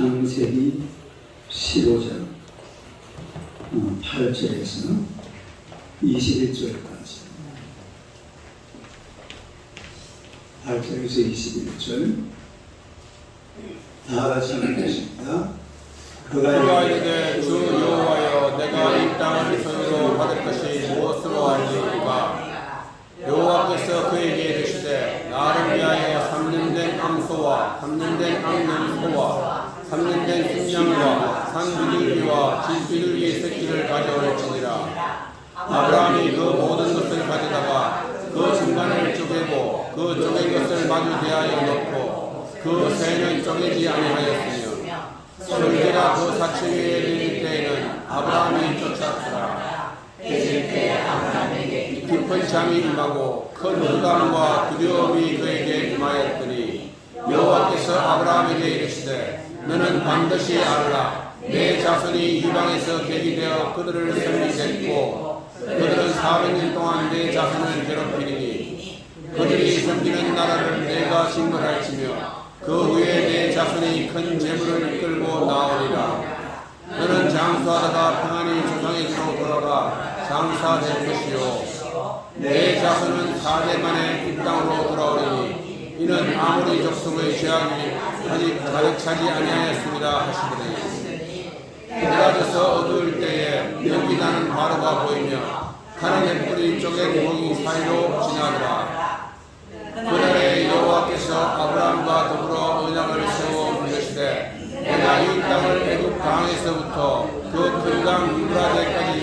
창세기 15장 8절에서 21절까지 8절에서 21절 다 같이 읽겠습니다. 그가 이르되 주 여호와여 내가 이 땅을 소유로 받을 것이 무엇으로 알리까? 여호와께서 그에게 이르시되 나를 위하여 3년 된 암소와 3년 된 암염소와 3년 된 순양과 산비둘기와 질비둘기의 새끼를 가져올지니라. 아브라함이 그 모든 것을 가져다가 그 중간을 쪼개고 그 쪼갠 것을 마주 대하여 넣고 그 새는 쪼개지 아니하였으며 설계가 그 사치 위에 이를 때에는 아브라함이 쫓았더라. 해질 때 아브라함에게 깊은 잠이 임하고 큰 부담과 두려움이 그에게 임하였더니 여호와께서 아브라함에게 이르시되 너는 반드시 알라. 내 자손이 이방에서 계기되어 그들을 섬기겠고 그들은 400년 동안 내 자손을 괴롭히리니 그들이 섬기는 나라를 내가 징벌할지며 그 후에 내 자손이 큰 재물을 이끌고 나오리라. 너는 장수하다가 평안히 조상의 집으로 돌아가 장사될 것이요 내 자손은 4대 만에 이 땅으로 돌아오리니 이는 아모리 족속의 죄악이 아직 가득 차지 아니하였습니다 하시더니 해가 져서 어두울 때에 여기 나는 바로가 보이며 가난의 뿔이 쪼갠 몽이 사이로 지나더라. 그날에 여호와께서 아브라함과 더불어 언약을 세워 부르시되 내가 이 땅을 애굽 강에서부터 그 큰 강 유브라데까지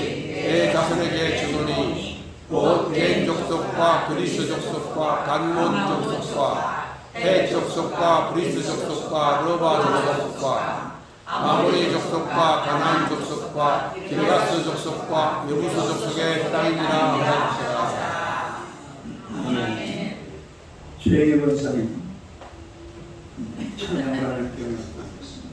내 자손에게 주노니 곧 겐 족속과 그리스 족속과 간몬 족속과 헷 족속과 브리스 족속과 러바 족속과 아모리 족속과 가나안 족속과 기르가스 족속과 여부스 족속의 땅이니라 하였더라. 주행의 권사님 찬양을 하는 경우를 받겠습니다.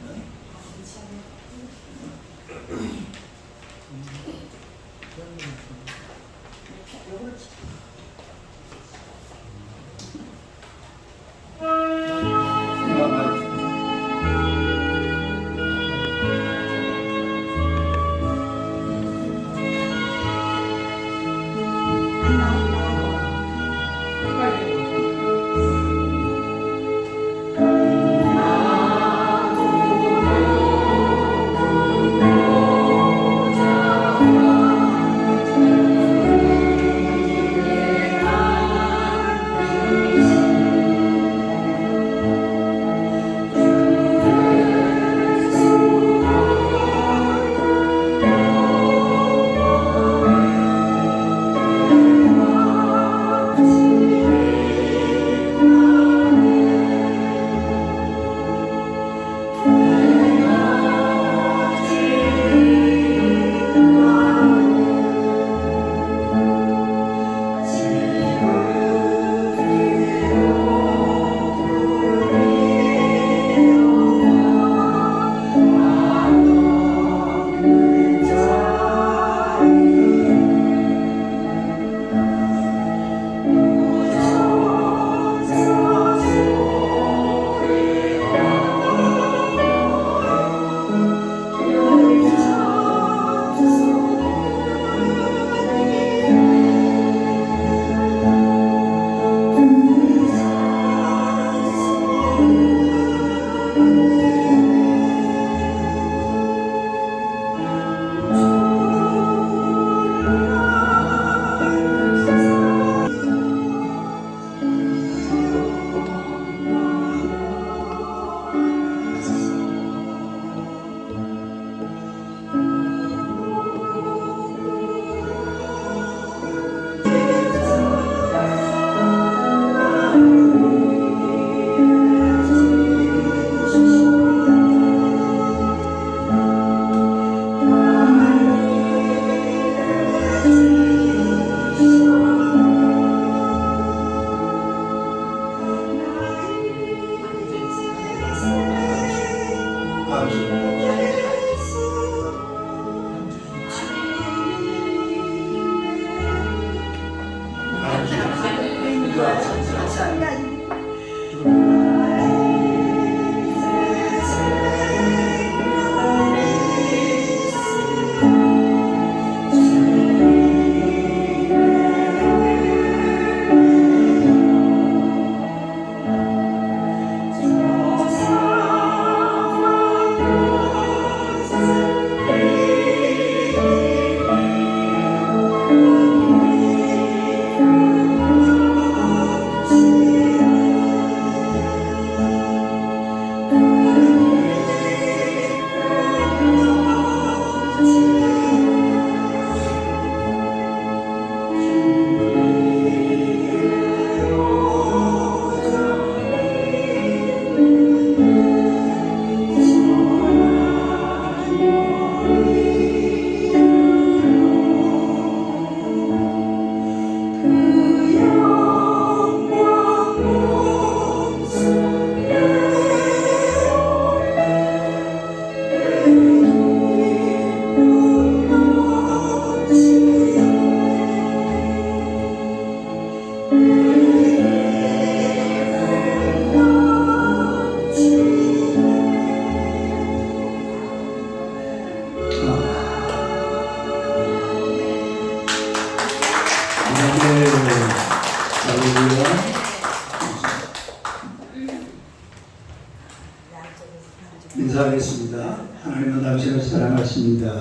인사하겠습니다. 하나님은 당신을 사랑하십니다.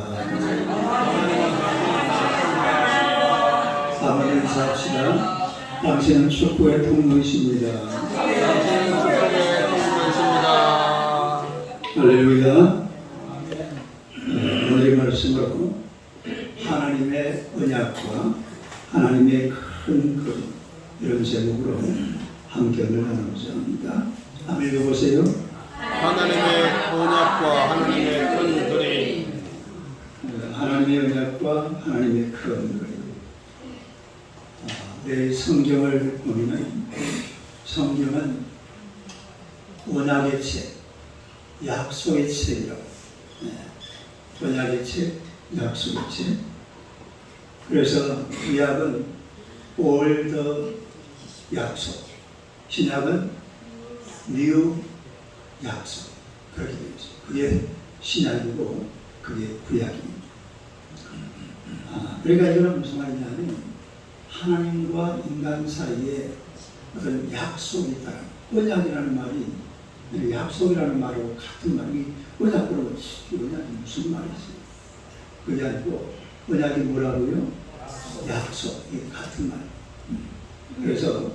아버지 인사합시다. 당신은 축복의 통로이십니다. 당신은 축복의 통로이십니다. 할렐루야. 오늘의 말씀으로 하나님의 언약과 하나님의 큰 그림 이런 제목으로 함께 나누고자 합니다. 한번 읽어보세요. 하나님의 언약과 하나님의 큰 그림. 하나님의 언약과 하나님의 큰 그림. 내 성경을 보면 성경은 언약의 책, 약속의 책이라고. 언약의 책, 약속의 책. 그래서 구약은 올드 약속, 신약은 뉴 약속. 그렇게 되죠. 그게 신약이고 그게 구약입니다. 그러니까 이거는 무슨 말이냐면 하나님과 인간 사이에 어떤 약속이 있다. 언약이라는 말이 약속이라는 말하고 같은 말이 언약으로 언약이 무슨 말이지? 그게 아니고 언약이 뭐라고요? 약속. 이게 같은 말. 그래서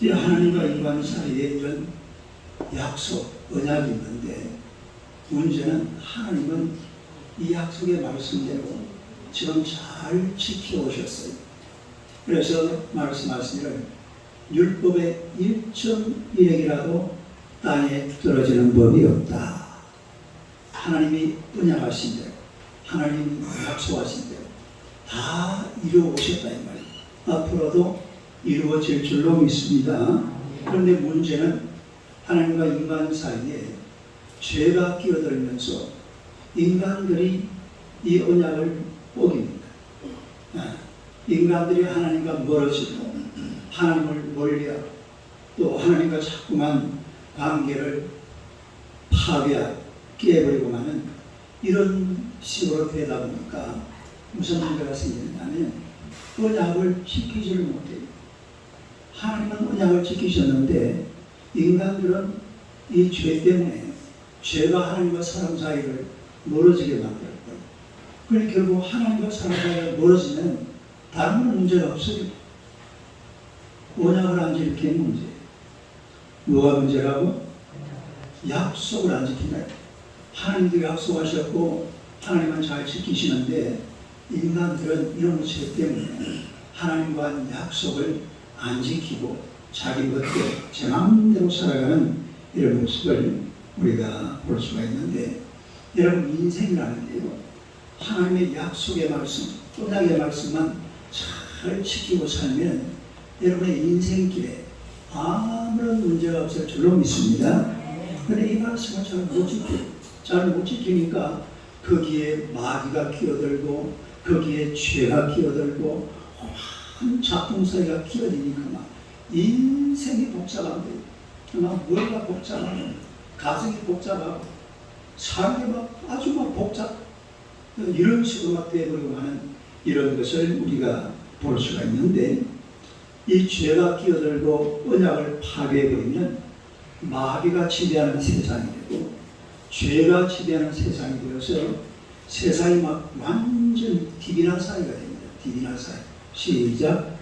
이 하나님과 인간 사이에 이런 약속, 언약이 있는데 문제는 하나님은 이 약속의 말씀대로 지금 잘 지켜오셨어요. 그래서 말씀하시기를 율법의 1.1핵이라도 땅에 떨어지는 법이 없다. 하나님이 언약하신 대로, 하나님이 약속하신 대로 다 이루어오셨다 이 말이에요. 앞으로도 이루어질 줄로 믿습니다. 그런데 문제는 하나님과 인간 사이에 죄가 끼어들면서 인간들이 이 언약을 어깁니다. 인간들이 하나님과 멀어지고 하나님을 멀리하고 또 하나님과 자꾸만 관계를 파괴하고 깨버리고 하는 이런 식으로 되다 보니까 무슨 문제가 생기냐면 언약을 지키지를 못해요. 하나님은 언약을 지키셨는데 인간들은 이 죄 때문에 죄가 하나님과 사람 사이를 멀어지게 만들었고요. 그러니 결국 하나님과 사람 사이가 멀어지면 다른 문제가 없어요. 언약을 안 지키는 문제예요. 뭐가 문제라고? 약속을 안 지킨다. 하나님도 약속하셨고 하나님은 잘 지키시는데 인간들은 이런 죄 때문에 하나님과 한 약속을 안 지키고 자기 것대로 제 마음대로 살아가는 이런 모습을 우리가 볼 수가 있는데 여러분 인생이라는 게요. 하나님의 약속의 말씀, 언약의 말씀만 잘 지키고 살면 여러분의 인생길에 아무런 문제가 없을 줄로 믿습니다. 그런데 이 말씀을 잘 못 지켜요. 잘 못 지키니까 거기에 마귀가 끼어들고 거기에 죄가 끼어들고 한 작동사이가 끼어드니까 막 인생이 복잡한 거예요. 막 머리가 복잡하고 가정이 복잡하고 삶이 막 아주 막 복잡 이런 식으로 막 되어버리고 하는 이런 것을 우리가 볼 수가 있는데 이 죄가 끼어들고 언약을 파괴해버리면 마귀가 지배하는 세상이 되고 죄가 지배하는 세상이 되어서 세상이 막 완전 디비나 사이가 됩니다. 디비나 사이. 시작.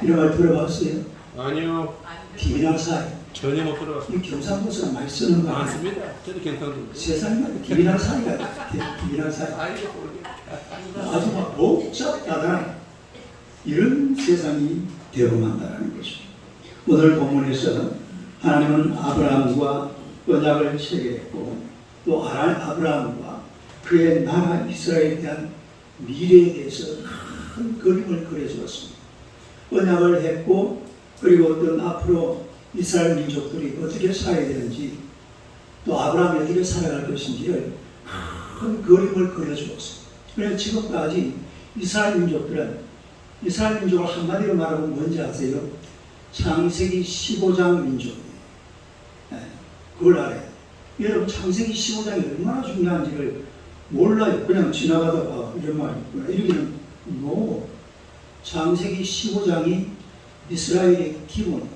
이런 말 들어봤어요? 아니요. 디비나 사이. 전혀 못 들어봤어요. 이 경상도에서 많이 쓰는 거 안 아니에요? 씁니다. 저도 괜찮은데. 세상이 디비나 사이가 돼. 디비나 사이. 아주 막 복잡하다. 이런 세상이 되고 만다라는 것입니다. 오늘 본문에서 하나님은 아브라함과 언약을 체결했고 또 아브라함과 그의 나라 이스라엘에 대한 미래에 대해서 큰 그림을 그려주었습니다. 언약을 했고 그리고 어떤 앞으로 이스라엘 민족들이 어떻게 살아야 되는지 또 아브라함이 어떻게 살아갈 것인지를 큰 그림을 그려주었습니다. 그래서 지금까지 이스라엘 민족을 한마디로 말하면 뭔지 아세요? 창세기 15장 민족이에요. 그걸 알아요. 여러분 창세기 15장이 얼마나 중요한지를 몰라요. 그냥 지나가다가 이런 말이 있구나. 이러기는 창세기 15장이 이스라엘의 기본.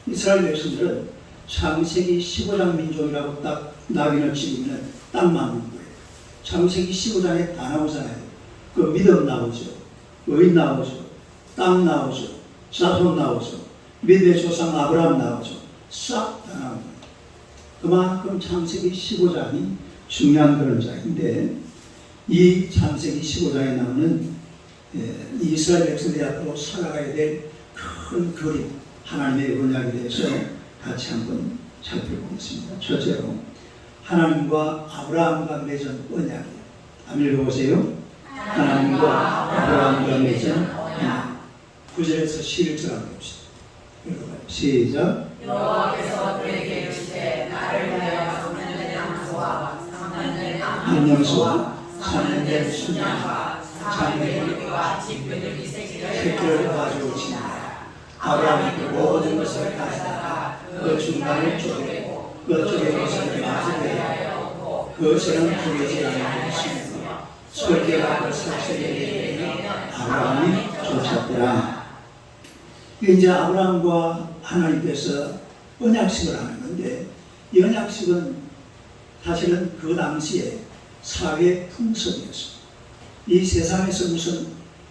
이스라엘 백성들은 창세기 15장 민족이라고 딱 나귀를 치면 땅 맞는 거예요. 창세기 15장에 다 나오잖아요. 그 믿음 나오죠. 의인 나오죠. 땅 나오죠. 자손 나오죠. 믿음의 조상 아브라함 나오죠. 싹 다 나옵니다. 그만큼 창세기 15장이 중요한 그런 장인데, 이 창세기 15장에 나오는 이스라엘 백성들이 앞으로 살아가야 될 큰 그림, 하나님의 언약에 대해서 같이 한번 살펴보겠습니다. 첫째로 하나님과 아브라함과 맺은 언약이에요. 한번 읽어보세요. 하나님과 아브라함과 맺은 언약. 9절에서 11절 한번 봅시다. 읽어봐요. 시작. 여호와께서 그에게 이르시되 나를 위하여 3년 된 양소와 3년 된 암염소와 3년 된 순양과 3년 된 우리와 집그들 새끼를 가져오시니라. 아브라함이 그 모든 것을 가져다가 그 중간을 쪼개고 그 쪼개 것을 마지막에 그것은 쪼개지 않은 것이며 설계가 그 살색에 이르니 아브라함이 쫓았더라. 이제 아브라함과 하나님께서 언약식을 하는 건데, 이 언약식은 사실은 그 당시에 사회 풍습이었습니다. 이 세상에서 무슨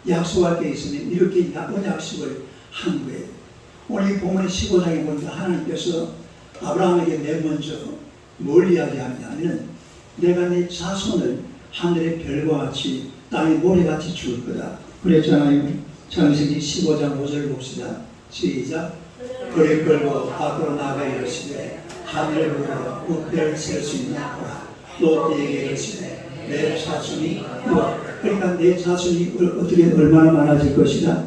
약속할 게 있으면 이렇게 언약식을 한 거예요. 오늘 이 본문의 15장에 보니까 하나님께서 아브라함에게 맨 먼저 뭘 이야기하느냐 하면, 내가 네 자손을 하늘의 별과 같이 땅의 모래같이 줄 거다 그랬잖아요. 창세기 15장 5절 봅시다. 시작. 그를 끌고 밖으로 나가 이르시되 하늘을 보고 우별을 셀 수 있나 보라. 또 네게 이르시되 내 자손이 그러니까 내 자손이 어떻게 얼마나 많아질 것이다?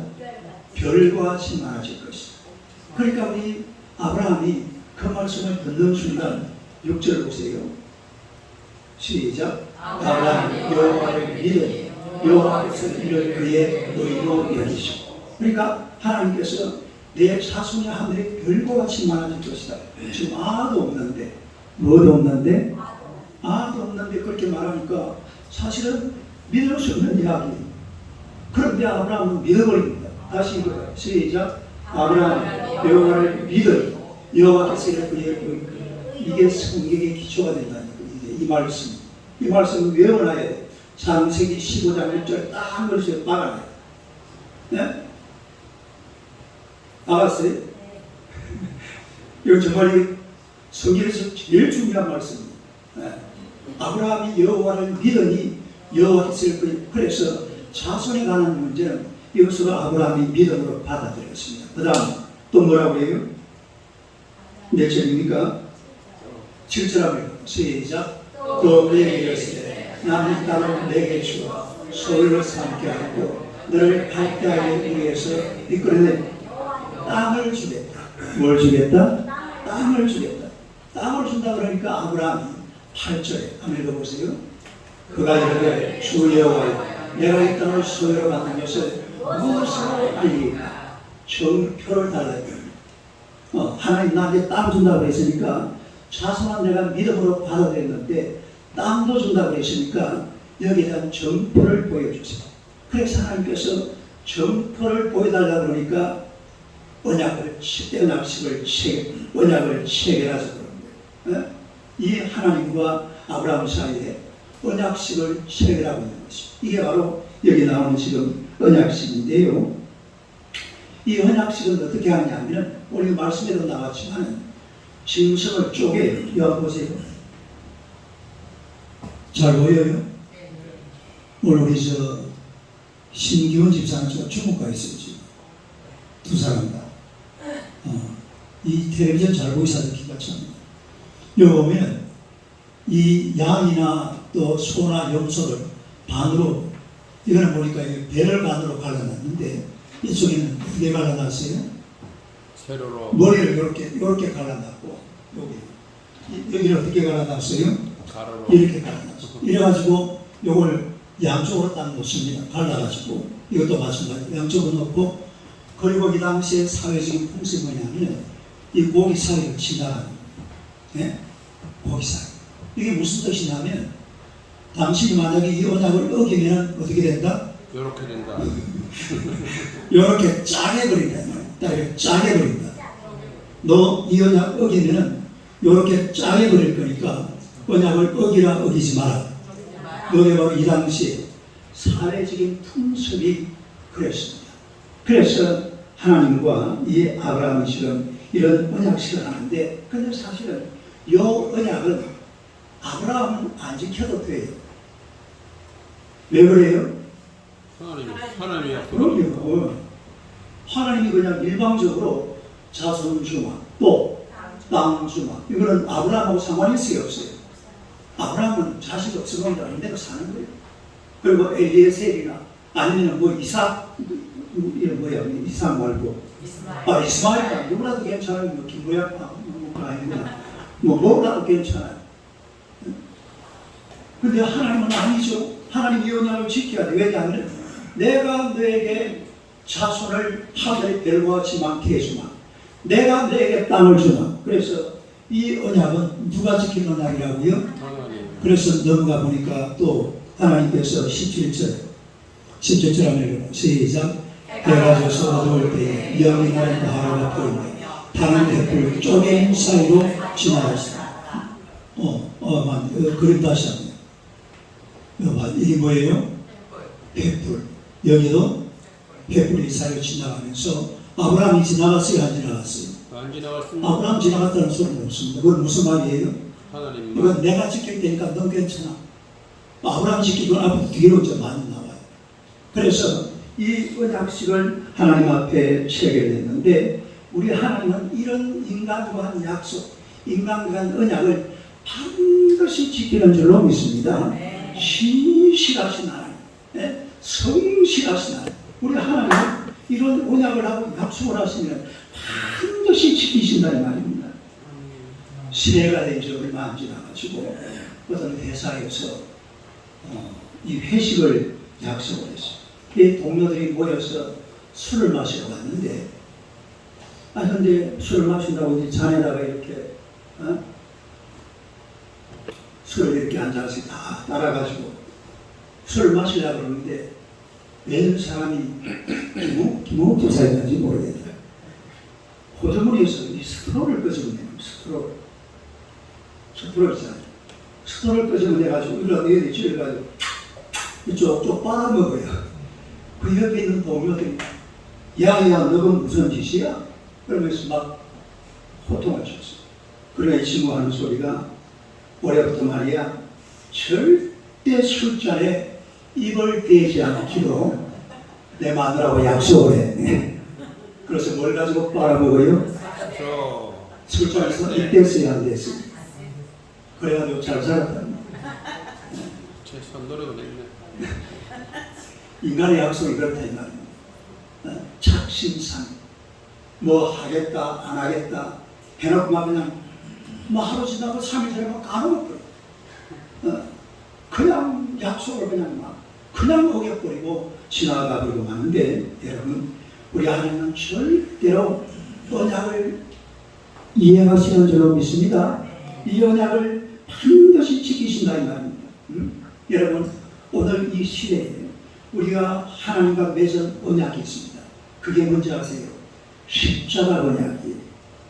별과 같이 많아질 것이다. 그러니까 우리 아브라함이 그 말씀을 듣는 순간 6절 보세요. 시작. 아브라함이 여호와를 믿으니 여호와께서 이를 그의 의로 여기시고. 그러니까 하나님께서 내 자손이 하늘의 별과 같이 많아질 것이다. 지금 아도 없는데, 뭐도 없는데, 아도 없는데 그렇게 말하니까 사실은 믿을 수 없는 이야기. 그런데 아브라함은 믿어버립니다. 다시 읽어요. 시작. 아브라함 여호와를 믿으니 여호와께서 이를 그의 의로. 이게 성경의 기초가 된다니까. 이 말씀을 외워놔야 돼. 창세기 15장 1절 딱 걸으세요. 박아놔요. 네? 알았어요? 이거 정말 성경에서 제일 중요한 말씀입니다. 네. 아브라함이 여호와를 믿으니 여호와께서 그래서 자손에 관한 문제는 이것으로 아브라함이 믿음으로 받아들였습니다. 그 다음 또 뭐라고 해요? 몇 절입니까? 7절 한번 시작. 또 내게 이르시되 나는 땅을 내게 주어 소유로 삼게 하고 너를 갈대하기 위해서 이끌어내 땅을 주겠다. 뭘 주겠다? 땅을 주겠다. 땅을 준다 그러니까 아브라함이 8절에 한번 읽어보세요. 그가 이르되 주 여호와여 내가 이 땅을 소유로 받는 것을 무엇으로 알리까? 정표를 달라요. 하나님 나한테 땅 준다고 했으니까 자손은 내가 믿음으로 받아들였는데 땅도 준다고 했으니까 여기에 대한 정표를 보여주세요. 그래서 하나님께서 정표를 보여달라고 그러니까 언약을 체결하자 그런 거예요. 이 하나님과 아브라함 사이에 언약식을 체결하고 있는 것입니다. 이게 바로 여기 나오는 지금 언약식인데요. 이 언약식은 어떻게 하냐면 우리 말씀에도 나왔지만 짐승을 쪼개 보세요. 잘 보여요? 오늘 우리 신기훈 집사는 중국 가 있어요. 지금 두 사람 다. 이 텔레비전 잘 보이 사는 기가 찹니다. 여기 보면 이 양이나 또 소나 염소를 반으로, 이거는 보니까 배를 반으로 갈라놨는데 이쪽에는 어떻게 갈라놨어요? 세로로 머리를 이렇게 갈라놨고 여기를 어떻게 갈라놨어요? 가로로 이렇게 갈라놨어요. 이래가지고 요걸 양쪽으로 딱 놓습니다. 갈라가지고 이것도 마찬가지로 양쪽으로 놓고, 그리고 이 당시에 사회적인 풍습이 뭐냐면 이 고기 사이를 지나가는 거예요. 네? 고기 사이. 이게 무슨 뜻이냐면 당신이 만약에 이 언약을 어기면 어떻게 된다? 이렇게 된다. 이렇게 짜게 버린다. 딱 이렇게 짜게 버린다. 너 이 언약 어기면 이렇게 짜게 버릴 거니까 언약을 어기라 어기지 마라. 그게 바로 이 당시 사회적인 풍습이 그랬습니다. 그래서 하나님과 이 아브라함이 지금 이런 언약식을 하는데, 근데 사실은 이 언약은 아브라함은 안 지켜도 돼요. 왜 그래요? 하나님이 그럼요. 하나님이 그냥 일방적으로 자손 주마, 또 땅 주마, 이거는 아브라함하고 상관이 있어요, 없어요? 아브라함은 자식 없으면 다른 데로 사는 거예요. 그리고 엘리에셀이나 아니면 뭐 이삭, 이런 뭐야, 이삭 말고 이스마엘이나 누구라도 괜찮아요. 뭐 김모양 아니구나. 뭐라도 괜찮아요. 근데 하나님은 아니죠. 하나님 이 언약을 지켜야 돼. 왜냐하면 내가 너에게 자손을 하늘의 별과 같이 많게 해주마. 내가 너에게 땅을 주마. 그래서 이 언약은 누가 지킨 언약이라고요? 그래서 넘어가 보니까 또 하나님께서 17절 하면 시작. 해가 져서 어두울 때에 영이 나는 바라가 보이며 다른 햇불 쪼갠 사이로 지나갔습니다. 그림 다시 한번. 이게 뭐예요? 햇불. 여기도 햇불이 사이로 지나가면서 아브라함이 지나갔어요? 안 지나갔어요? 안 지나갔습니다. 아브라함 지나갔다는 소리는 없습니다. 그건 무슨 말이에요? 하나님. 이건 내가 지킬 테니까 넌 괜찮아. 아브라함 지키고 앞으로 뒤로 좀 많이 나와요. 그래서 이 언약식을 하나님 앞에 체결했는데, 우리 하나님은 이런 인간과 한 약속, 인간과 한 언약을 반드시 지키는 줄로 믿습니다. 신실하신 하나님, 성실하신 하나님. 우리 하나님은 이런 언약을 하고 약속을 하시면 반드시 지키신다는 말입니다. 시대가 된 지 얼마 안 지나가지고 어떤 회사에서 이 회식을 약속을 했어요. 이 동료들이 모여서 술을 마시러 갔는데, 근데 술을 마신다고 이제 잔에다가 이렇게 술을 이렇게 한 잔씩 다 따라가지고 술을 마시려고 그러는데, 웬 사람이 김홍 조사였는지 모르겠어요. 호주머니에서 이 스트로를 끄집어내요. 스트로 있잖아요. 스트로를 끄집어내가지고 이리로 내야 되죠. 이래가지고 쪽 빨아먹어요. 그 옆에 있는 동료들이 야야 너건 무슨 짓이야? 그러면서 막 호통을 쳤어요. 그러나 이 친구 하는 소리가 올해부터 말이야, 절대 술잔에 입을 대지 않기로 내 마누라고 약속을 해. 그래서 뭘 가지고 빨아먹어요? 술잔에서 입 댔어요, 안 댔어요? 그래가지고 잘 살았다. 제 손노래가 됐네. 인간의 약속이 그렇다 이 말입니다. 착신상, 뭐 하겠다 안 하겠다 해놓고 막 그냥 뭐 하루 지나고 3일 지나고 까먹어버려. 그냥 약속을 그냥 어겨버리고 지나가버리고 마는데, 여러분, 우리 하나님은 절대로 언약을 이행하시는 줄로 믿습니다. 이 언약을 반드시 지키신다 이 말입니다. 여러분, 오늘 이 시대에 우리가 하나님과 맺은 언약이 있습니다. 그게 뭔지 아세요? 십자가 언약이에요.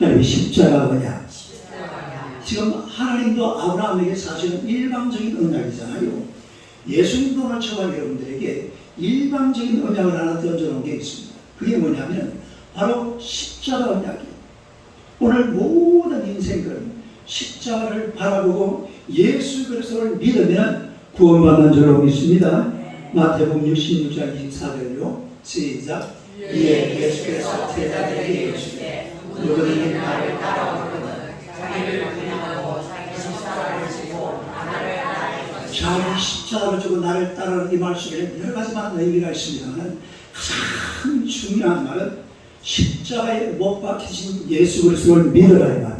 여러분, 십자가 언약. 지금 하나님도 아브라함에게 사실은 일방적인 언약이잖아요. 예수님도 마찬가지 여러분들에게 일방적인 언약을 하나 던져놓은 게 있습니다. 그게 뭐냐면 바로 십자가 언약이에요. 오늘 모든 인생들은 십자가를 바라보고 예수 그리스도를 믿으면 구원받는 줄로 믿습니다. 마태복음 66장 24절요. 시작. 이에 예수께서 제자들에게 이르시되 누구든지 나를 따라오려거든 자기를 부인하고 자기 십자가를 지고 나를 따르라. 자기 십자가를 지고 나를 따르는 이 말씀에는 여러 가지 많은 의미가 있습니다만, 가장 중요한 말은 십자가에 못 박히신 예수 그리스도를 믿으라 이 말입니다.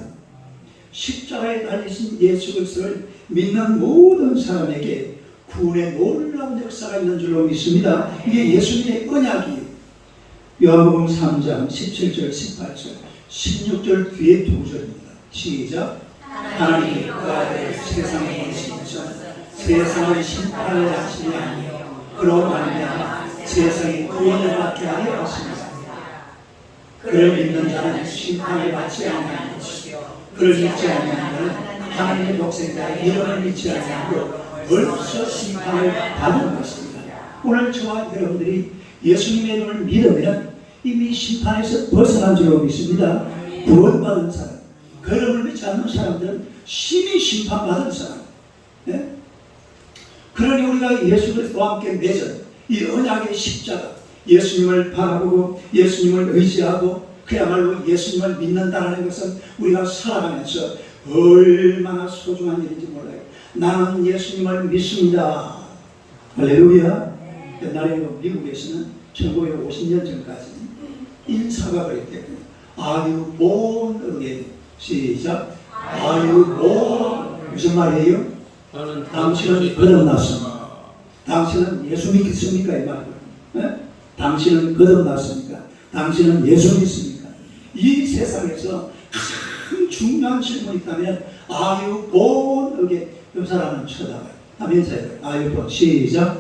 십자가에 달리신 예수 그리스도를 믿는 모든 사람에게 구원의 놀라운 역사가 있는 줄로 믿습니다. 이게 예수님의 언약이에요. 요한복음 3장 17절, 18절, 16절 뒤에 두 절입니다. 시작. 하나님이 그 아들을 세상에 보내시면서 세상을 심판을 하시니 아니요 그로 말미암아 세상이 구원을 받게 하려 하십니다. 그를 믿는 자는 심판을 받지 아니하는 것이요 그를 믿지 아니하는 자는 하나님의 독생자 이름을 믿지 않고 벌써 심판을 받은 것입니다. 오늘 저와 여러분들이 예수님의 이름을 믿으면 이미 심판에서 벗어난 줄로 믿습니다. 구원받은 사람, 그 이름을 믿지 않는 사람들은 심히 심판받은 사람. 네? 그러니 우리가 예수 그리스도와 함께 맺은 이 언약의 십자가, 예수님을 바라보고 예수님을 의지하고 그야말로 예수님을 믿는다는 것은 우리가 살아가면서 얼마나 소중한 일인지 몰라요. 나는 예수님을 믿습니다. 할렐루야. 옛날에 미국에서는 1950년 전까지 인사가 그랬대요. Are you born again? 시작. Are you born? 무슨 말이에요? 당신은 거듭났습니다. 당신은 예수 믿습니까? 이 말이에요. 네? 당신은 거듭났습니까? 당신은 예수 믿습니까? 이 세상에서 가장 중요한 질문이 있다면 Are you born again? 이 사람은 쳐다봐요. 아멘. Are you born? 시작.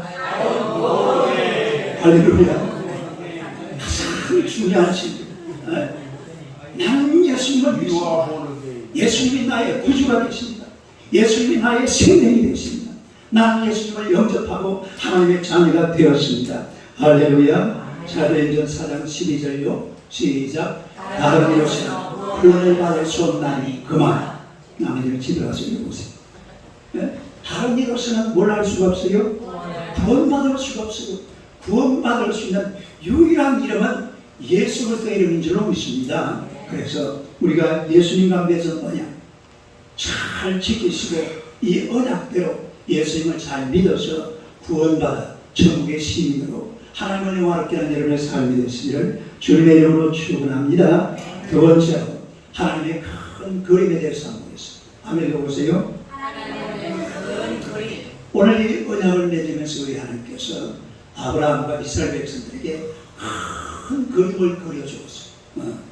할렐루야. 가장 중요한 질문. 나는 예수님을 믿습니다. 예수님이 나의 구주가 되십니다. 예수님이 나의 생명이 되십니다. 나는 예수님을 영접하고 하나님의 자녀가 되었습니다. 할렐루야. 사도행전 4장 12절요. 시작. 다른 이로서는 구원을 받을 수 없나니 그만. 아멘. 집에 가서 읽어보세요. 네? 다른 이로서는 뭘 할 수가 없어요? 구원받을 수가 없어요. 구원받을 수 있는 유일한 이름은 예수 그리스도의 이름인 줄로 믿습니다. 그래서 우리가 예수님과 맺은 언약 잘 지키시고 이 언약대로 예수님을 잘 믿어서 구원받아 천국의 시민으로 하나님의 영화롭게 하는 여러분의 삶이 되시기를 주님의 이름으로 축원합니다. 두 번째로 하나님의 큰 그림에 대해서 한번 보겠습니다. 아멘. 읽어보세요. 오늘 이 언약을 맺으면서 우리 하나님께서 아브라함과 이스라엘 백성들에게 큰 그림을 그려주었어요.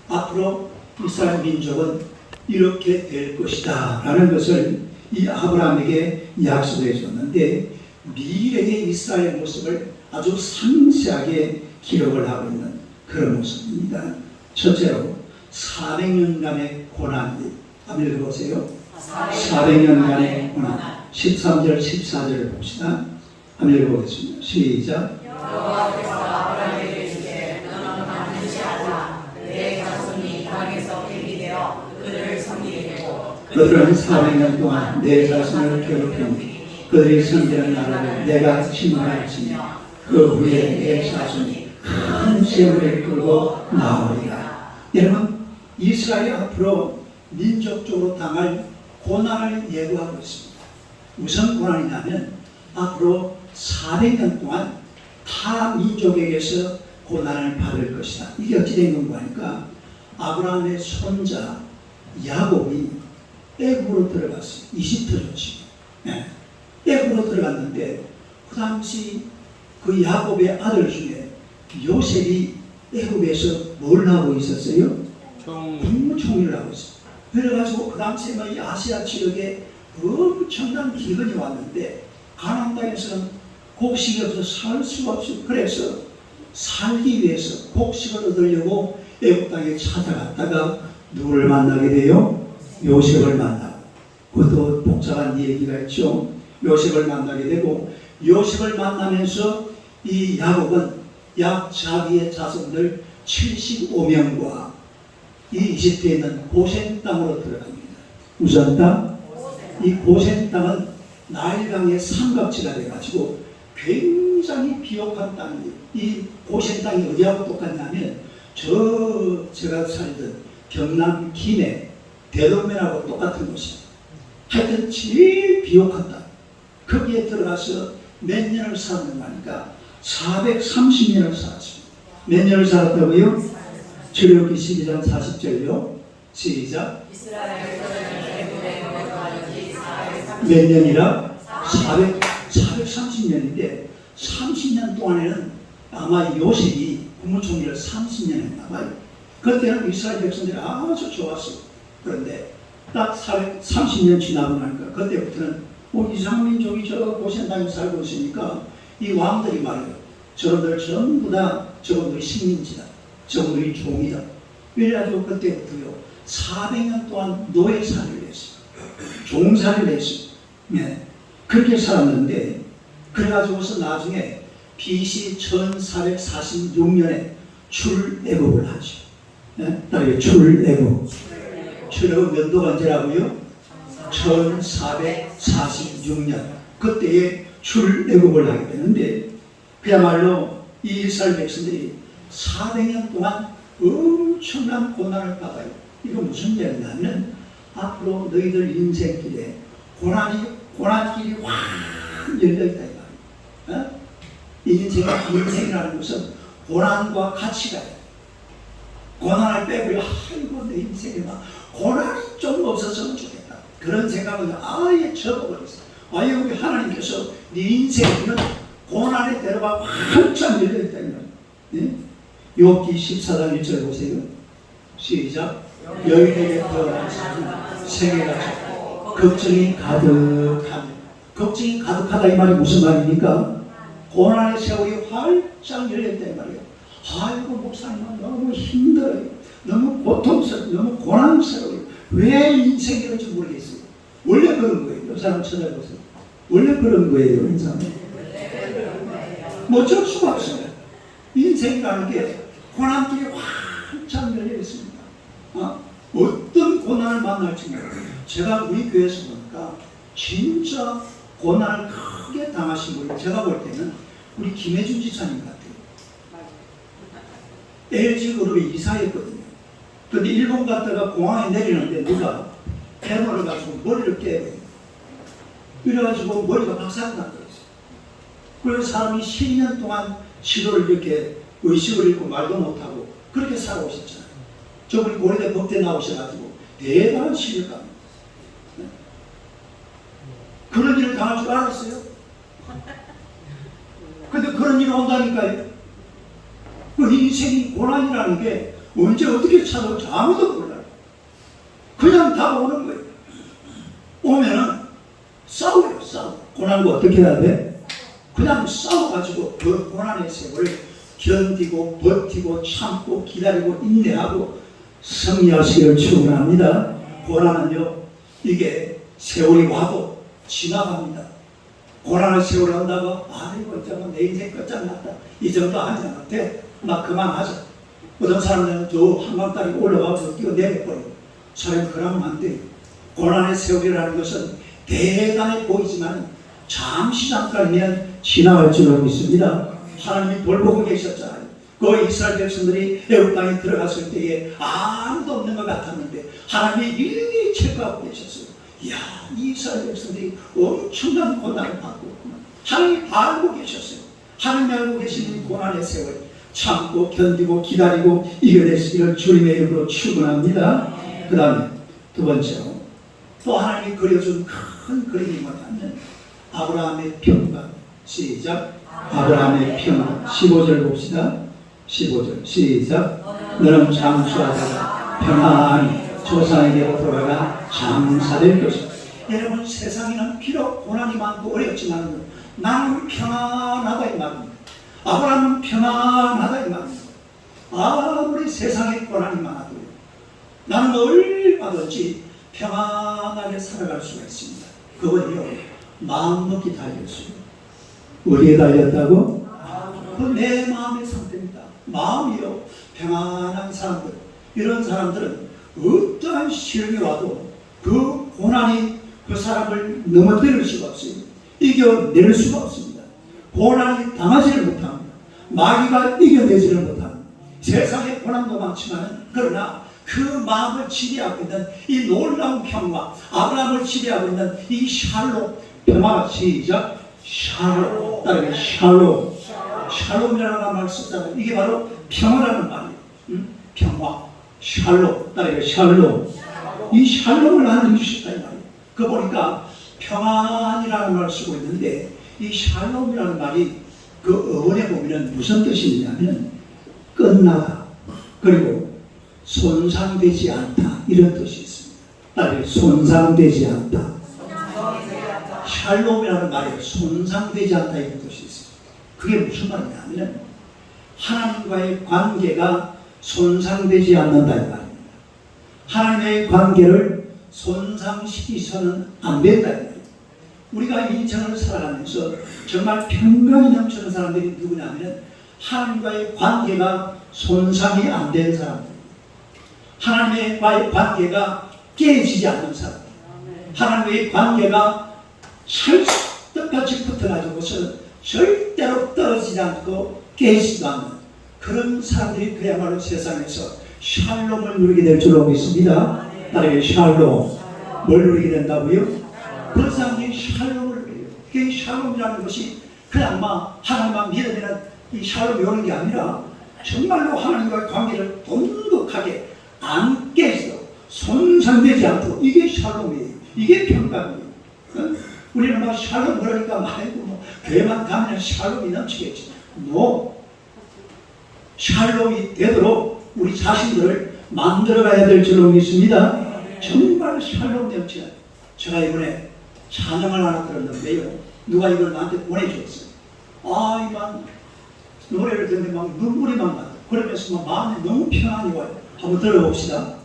앞으로 이스라엘 민족은 이렇게 될 것이다 라는 것을 이 아브라함에게 약속해 줬는데 미래의 이스라엘 모습을 아주 상세하게 기록을 하고 있는 그런 모습입니다. 첫째로 400년간의 고난이, 한번 읽어보세요. 400년간의 고난. 13절 14절을 봅시다. 한번 읽어보겠습니다. 시작. 여호와께서 아브라함에게 이르시되 너는 반드시 하라. 내 자손이 땅에서 폐기되어 그들을 섬기게 되고 그들은 400년 동안 내 자손을 괴롭히니 그들이 섬기는 나라를 내가 침몰할지며 그 후에 내 자손이 큰 재물을 끌고 나오리라. 여러분, 이스라엘이 앞으로 민족적으로 당할 고난을 예고하고 있습니다. 무슨 고난이냐면 앞으로 400년 동안 타 민족에게서 고난을 받을 것이다. 이게 어찌 된 건가 하니까 아브라함의 손자 야곱이 애굽으로 들어갔어요. 이집트로 지금. 네. 애굽으로 들어갔는데 그 당시 그 야곱의 아들 중에 요셉이 애굽에서 뭘 하고 있었어요? 국무총리를 하고 있어요. 그래가지고 그 당시에 이 아시아 지역에 엄청난 기근이 왔는데 가나안 땅에서는 곡식이 없어서 살 수가 없어요. 그래서 살기 위해서 곡식을 얻으려고 애굽 땅에 찾아갔다가 누구를 만나게 돼요? 요셉을 만나고. 그것도 복잡한 얘기가 있죠. 요셉을 만나게 되고 요셉을 만나면서 이 야곱은 약 자기의 자손들 75명과 이 이집트에 있는 고센 땅으로 들어갑니다. 무슨 땅? 이 고센 땅은 나일강의 삼각지가 돼가지고 굉장히 비옥한 땅이에요. 이 고센 땅이 어디하고 똑같냐면 제가 살던 경남 김해 대동면하고 똑같은 곳이에요. 하여튼 제일 비옥한 땅. 거기에 들어가서 몇 년을 살았는가 하니까 430년을 살았습니다. 몇 년을 살았다고요? 출애굽기 12장 40절요. 시작. 몇 년이라? 430년인데 30년 동안에는 아마 요셉이 국무총리를 30년 했나 봐요. 그때는 이스라엘 백성들이 아주 좋았어요. 그런데 딱 30년 지나고 나니까 그때부터는 이상 민족이 저 고센 땅에 살고 있으니까 이 왕들이 말해요. 저분들 전부 다 저분들이 식민지다. 저분들이 종이다. 그래가지고 그때부터요 400년 동안 노예 생활을 했어요. 종살이를 했습니다. 네. 그렇게 살았는데 그래가지고서 나중에 BC 1446년에 출애굽을 하죠. 네? 따르게 출애굽. 출애굽 연도가 언제라고요? 1446년. 그때에 출애굽을 하게 되는데 그야말로 이 이스라엘 백성들이 400년 동안 엄청난 고난을 받아요. 이거 무슨 얘기냐면 앞으로 너희들 인생길에 고난길이 확 열려있다 이 말이에요. 어? 인생이라는 것은 고난과 같이 가요. 고난을 빼고 아이고 내 인생에 막 고난이 좀 없었으면 좋겠다. 그런 생각을 아예 접어버렸어요. 아예 우리 하나님께서 네 인생에는 고난의 대로가 활짝 열려있다 이 말이에요. 네? 욥기 14장 1절 보세요. 시작. 여인에게 태어난 세계가 작고 걱정이 가득하며. 걱정이 가득하다 이 말이 무슨 말입니까? 고난의 세월이 활짝 열렸다 이 말이에요. 아이고 목사님은 너무 힘들어요. 너무 고통스러워요. 너무 고난스러워요. 왜 인생이 이런지 모르겠어요. 원래 그런 거예요. 이 사람 찾아보세요. 원래 그런 거예요. 이 사람. 뭐 어쩔 수가 없어요. 인생이라는 게 고난길이 활짝 열려 있습니다. 어떤 고난을 만날지 모르겠어요. 제가 우리 교회에서 보니까 진짜 고난을 크게 당하신 분이 제가 볼 때는 우리 김혜준 지사님 같아요. LG 그룹에 이사했거든요. 근데 일본 갔다가 공항에 내리는데 누가 해머를 가지고 머리를 깨요. 이래가지고 머리가 박살났다 그랬어요. 그래서 사람이 10년 동안 치료를 이렇게 의식을 잃고 말도 못하고 그렇게 살아오셨잖아요. 저분이 고려대 법대 나오셔가지고 대단한 시력감입니다. 네? 그런 일을 당할 줄 알았어요? 근데 그런 일이 온다니까요. 그 인생이 고난이라는 게 언제 어떻게 찾아올지 아무도 몰라요. 그냥 다가오는 거예요. 오면은 싸워요, 싸워. 고난과 어떻게 해야 돼? 그냥 싸워가지고 그 고난의 세월을 견디고 버티고 참고 기다리고 인내하고 승리하시기를 축원합니다. 고난은요, 이게 세월이 와도 지나갑니다. 고난의 세월이 온다고 아이고 어쩌면 내 인생 끝장났다 이 정도 하지 않았대. 나 그만하자. 어떤 사람들은 저 한강다리 올라가서 뛰어내려버려요. 사람이 그러면 안 돼요. 고난의 세월이라는 것은 대단해 보이지만 잠시 잠깐이면 지나갈 줄로 믿습니다. 하나님이 돌보고 계셨잖아요. 그 이스라엘 백성들이 애굽 땅에 들어갔을 때에 아무도 없는 것 같았는데 하나님이 일일이 체크하고 계셨어요. 이야, 이 이스라엘 백성들이 엄청난 고난을 받고 하나님이 알고 계셨어요. 하나님이 알고 계시는 고난의 세월 참고 견디고 기다리고 이겨내시기를 주님의 이름으로 축원합니다. 그 다음에 두 번째로 또 하나님이 그려준 큰 그림이 뭐냐면 아브라함의 평강. 시작. 아브라함의 평강. 15절 봅시다. 15절 시작. 너는 장수하다가 평안히 조상에게로 돌아가 장사될 것이다. 여러분 세상에는 비록 고난이 많고 어렵지만 나는 평안하다 이 말입니다. 아브라함은 평안하다 이 말입니다. 아무리 세상에 고난이 많아도 나는 얼마든지 평안하게 살아갈 수가 있습니다. 그건요 마음먹기 달렸어요. 어디에 달렸다고? 내 마음의 상태입니다. 마음이요 평안한 사람들, 이런 사람들은 어떠한 시련이 와도 그 고난이 그 사람을 넘어뜨릴 수가 없어요. 이겨낼 수가 없습니다. 고난이 당하지를 못합니다. 마귀가 이겨내지를 못합니다. 세상에 고난도 많지만 그러나 그 마음을 지배하고 있는 이 놀라운 평화, 아브라함을 지배하고 있는 이 샬롬 평화가 시작. 샬롬, 따르게 샬롬. 샬롬이라는 말을 썼잖아요. 이게 바로 평화라는 말이에요. 평화, 샬롬, 따르게 샬롬. 이 샬롬을 하나님이 주셨다 이 말이에요. 그 보니까 평안이라는 말을 쓰고 있는데 이 샬롬이라는 말이 그 어원에 보면 무슨 뜻이 있냐면 끝나다, 그리고 손상되지 않다, 이런 뜻이 있습니다. 따르게 손상되지 않다. 샬롬이라는 말에 손상되지 않다 이런 뜻이 있습니다. 그게 무슨 말이냐면 하나님과의 관계가 손상되지 않는다 이 말입니다. 하나님의 관계를 손상시키서는 안 된다. 우리가 인생을 살아가면서 정말 평강이 넘치는 사람들이 누구냐면 하나님과의 관계가 손상이 안 된 사람들, 하나님과의 관계가 깨지지 않는 사람들, 하나님과의 관계가 철떡같이 붙어가지고서 절대로 떨어지지 않고 깨지지도 않는 그런 사람들이 그야말로 세상에서 샬롬을 누리게 될 줄로 믿습니다. 나에게 샬롬, 뭘 누리게 된다고요? 그런 사람들이 샬롬을 누려요. 이게 샬롬이라는 것이 그냥 막 하나님만 믿으면 이 샬롬이 오는 게 아니라 정말로 하나님과의 관계를 돈독하게 안 깨지도록 손상되지 않도록 이게 샬롬이에요. 이게 평강이에요. 우리는 막 샬롬 그러니까 말고 뭐 교회만 가면 샬롬이 넘치겠지. 샬롬이 되도록 우리 자신들을 만들어가야 될 줄로 믿습니다. 정말 샬롬 넘치는. 제가 이번에 찬양을 하나 들었는데요. 누가 이걸 나한테 보내주었어요. 이만 노래를 듣는데 막 눈물이 막 나요. 그러면서 막 마음이 너무 평안이 와요. 한번 들어봅시다.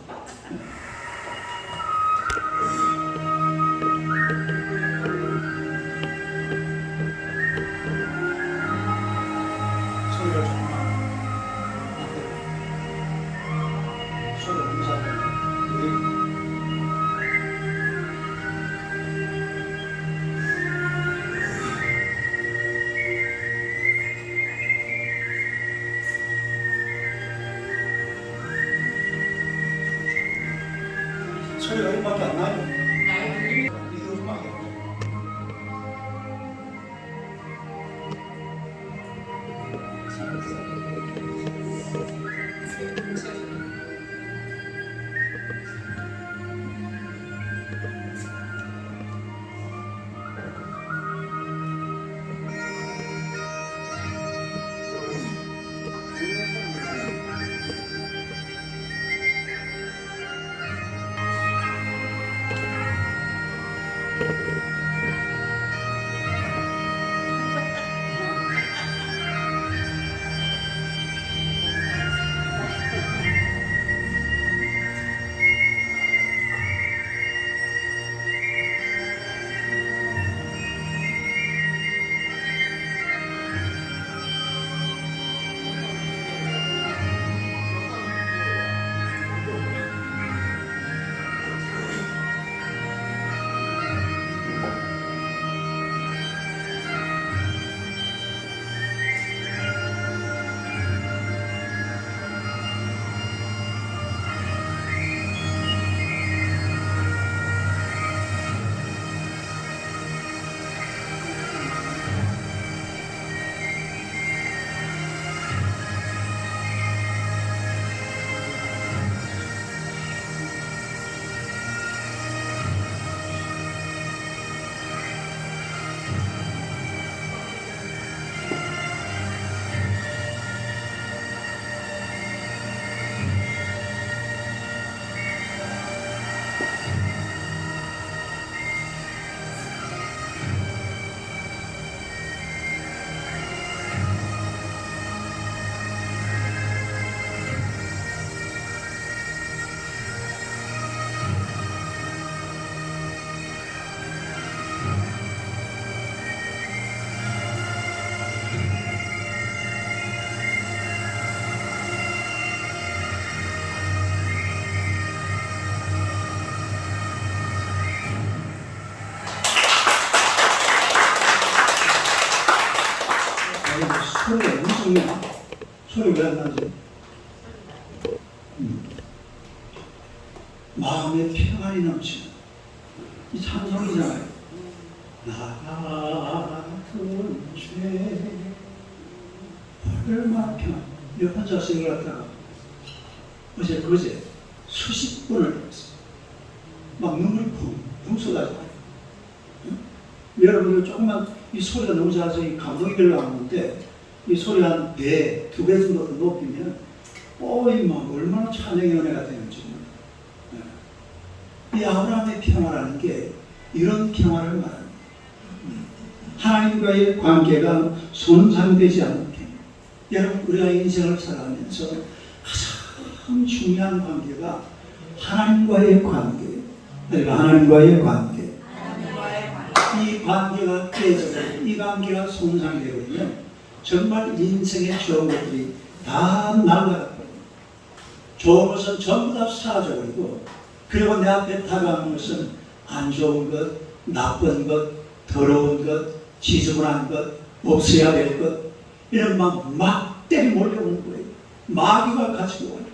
소리를 조금만. 소리를 감사합니다. 소리가 얼마밖에 안 나요? 이게 얼마밖에 안 나요? 소리가 엄청 나. 소리 왜 안 나지? 마음의 평안이 넘치는 이 찬송이잖아요. 나 같은 죄 얼마나 평안. 내 혼자서 이걸 갖다가 그제 수십 번을 했어요. 막 눈물이 붕 쏟아져요. 여러분들 조금만 이 소리가 너무 작아서 감동이 별로 안 오는데 이 소리 한 배, 2배 정도 더 높이면 막 얼마나 찬양의 은혜가 되는지. 이 아브라함의 평화라는 게 이런 평화를 말합니다. 하나님과의 관계가 손상되지 않는 평화. 여러분 우리가 인생을 살아가면서 가장 중요한 관계가 하나님과의 관계, 하나님과의 관계. 하나님과의 관계. 이 관계가 깨져버리고 이 관계가 손상되어버리면 정말 인생의 좋은 것들이 다 날아가버려요. 좋은 것은 전부 다 사라져버리고, 그리고 내 앞에 다가오는 것은 안 좋은 것, 나쁜 것, 더러운 것, 지저분한 것, 없어야 될 것, 이런 막 때리 몰려오는 거예요. 마귀가 가지고 와요.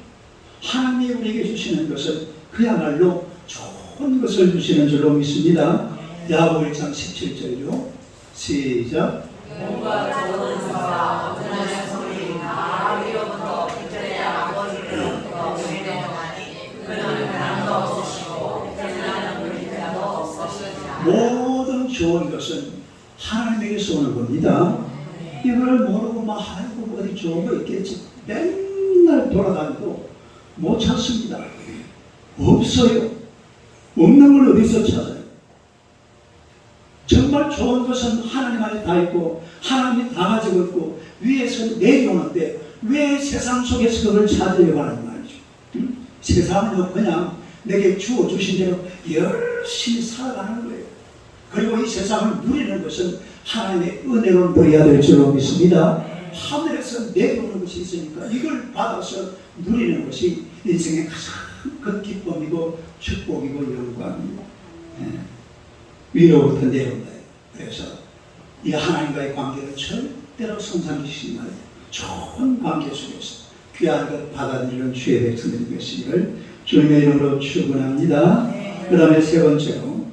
하나님이 우리에게 주시는 것은 그야말로 좋은 것을 주시는 줄로 믿습니다. 야고보 1장 17절이요. 시작. 몸과 좋은 사와 온전한 약속이 다 위로부터 빛들의 아버지로부터 오해되나니 그는 변함도 없으시고 변하는 분이라도 없으시리라. 모든 좋은 것은 하나님에게서 오는 겁니다. 이걸 모르고 막 아이고 어디 좋은 거 있겠지 맨날 돌아다니도 못 찾습니다. 없어요. 없는 걸 어디서 찾아요? 정말 좋은 것은 하나님 안에 다 있고 하나님이 다 가지고 있고 위에서 내려오는데 왜 세상 속에서 그걸 찾으려고 하는 말이죠. 세상은 그냥 내게 주어주신 대로 열심히 살아가는 거예요. 그리고 이 세상을 누리는 것은 하나님의 은혜로 누려야 될 줄로 믿습니다. 하늘에서 내려오는 것이 있으니까 이걸 받아서 누리는 것이 인생의 가장 큰 기쁨이고 축복이고 영광이고 위로부터 내려온다. 그래서 이 하나님과의 관계를 절대로 손상시키지 말고 좋은 관계 속에서 귀한 것 받아들이는 주의 백성들이 되시기를 주님의 이름으로 축원합니다. 그 다음에 세 번째로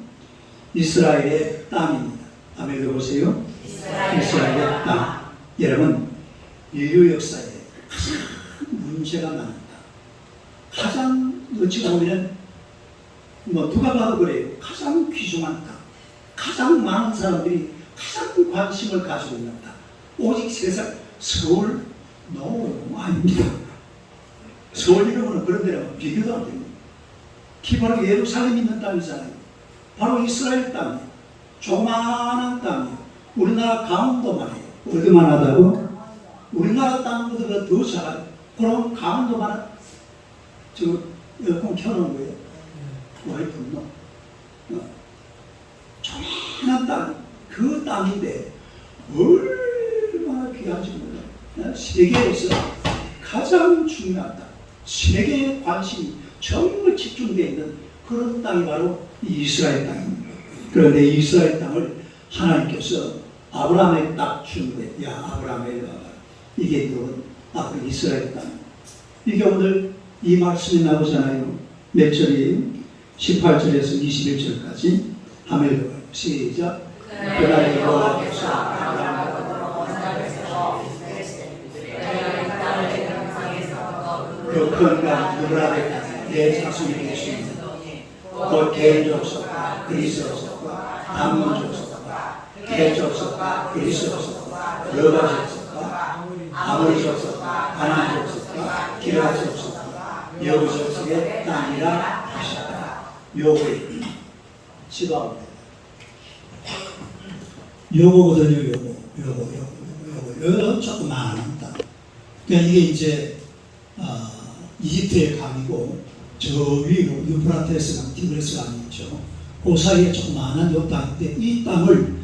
이스라엘의 땅입니다. 아멘. 읽어보세요. 이스라엘의 땅. 여러분, 인류 역사에 가장 문제가 많은 땅, 가장 어찌 보면 누가 봐도 그래요. 가장 귀중한 땅, 가장 많은 사람들이 가장 관심을 가지고 있는 땅. 오직 세상 서울 너무 아닙니다. 서울 이름은 그런 데랑 비교도 안 됩니다. 바로 예루살렘 있는 땅이잖아요. 바로 이스라엘 땅이에요. 조그마한 땅이에요. 우리나라 강원도만 해요. 어디만 하다고? 우리나라 땅보다 더 작아요. 그럼 강원도만 저 에어컨 켜놓은 거예요. 와이프는 조그마한 땅, 그 땅인데 얼마나 귀한지 몰라요. 세계에서 가장 중요한 땅, 세계의 관심이 정말 집중되어 있는 그런 땅이 바로 이스라엘 땅입니다. 그런데 이스라엘 땅을 하나님께서 아브라함에 딱 준 거예요. 야, 아브라함에 이게 또 앞으로 이스라엘 땅. 이게 오늘 이 말씀이 나오잖아요. 몇 절이 18절에서 21절까지 하멜 시작. 그날 여호와께서 아브라함으로 언약을 세워 그 큰 강 유브라데 내 자손이 되시니 곧 개인 족속과 그리스 족속과 암몬 족속과 개 족속과 그리스 족속과 여가 족속과 아모리 족속과 가나안 족속과 기르가 족속과 여부 족속의 땅이라 하셨다. 요거에 지도합니다. 요거거든요. 요거 조그마한 땅. 그러니까 이게 이제 이집트의 강이고 저 위로 유프라테스강, 티그레스강이 있죠. 그 사이에 조그마한 요 땅인데 이 땅을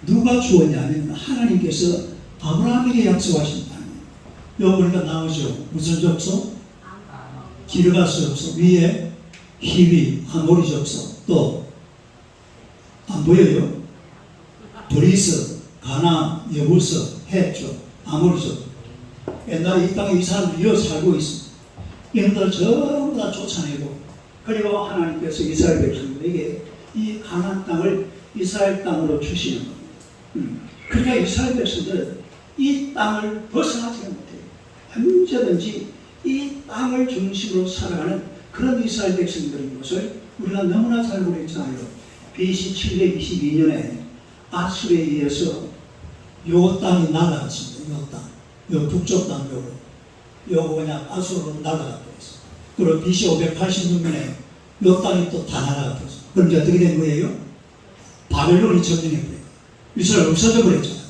누가 주었냐면 하나님께서 아브라함에게 약속하신 땅이에요. 요 보니까 나오죠. 무슨 족속? 기르가스 족속. 위에 히비, 아모리 족속. 또 안 보여요? 브리스, 가나, 여부스, 헷족, 아모리족. 옛날에 이 땅에 이 사람들이 이어 살고 있습니다. 이놈들 전부 다 쫓아내고, 그리고 하나님께서 이스라엘 백성들에게 이 가나안 땅을 이스라엘 땅으로 주시는 겁니다. 그러니까 이스라엘 백성들은 이 땅을 벗어나지 못해요. 언제든지 이 땅을 중심으로 살아가는 그런 이스라엘 백성들인 것을 우리가 너무나 잘 알고 있잖아요. BC 722년에 아수르에 의해서 요 땅이 날아갔습니다. 요 땅. 요 북쪽 땅 요거 그냥 아수르로 날아갔고 있어요. 그리고 BC 586년에 요 땅이 또 다 날아갔고 있어요. 그럼 이제 어떻게 된 거예요? 바벨론이 점령해버려요. 이스라엘 없어져 버렸잖아요.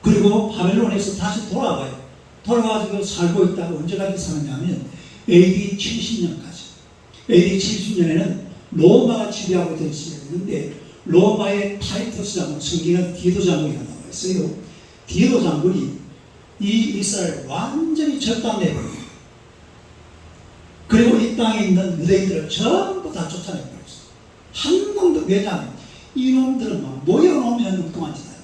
그리고 바벨론에서 다시 돌아와요. 돌아와가지고 살고 있다가 언제까지 사느냐면 AD 70년까지. AD 70년에는 로마가 지배하고 있던 시대였는데 로마의 타이터스 장군, 성경은 디도 장군이라 나와 있어요. 디도 장군이 이 이스라엘 완전히 절단내버려요. 그리고 이 땅에 있는 유대인들을 전부 다 쫓아내버렸어요. 한 놈도. 왜냐하면 이놈들은 막 모여놓으면 엉뚱한 짓 하니까.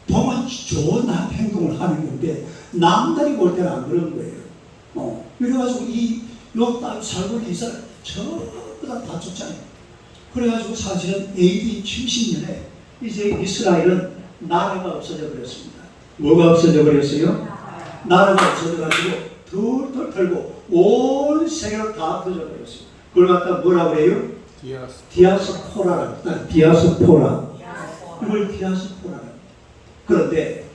보면 좋은 행동을 하는 건데 남들이 볼 때는 안 그런 거예요. 그래가지고 요 땅 살고 있는 이스라엘 전부 다 쫓아내요. 그래가지고 사실은 AD 70년에 이제 이스라엘은 나라가 없어져 버렸습니다. 뭐가 없어져 버렸어요? 나라가 없어져가지고 털털 털고 온 세계로 다 터져 버렸어요. 그걸 갖다 뭐라고 해요? 디아스포라. 이걸 디아스포라. 그런데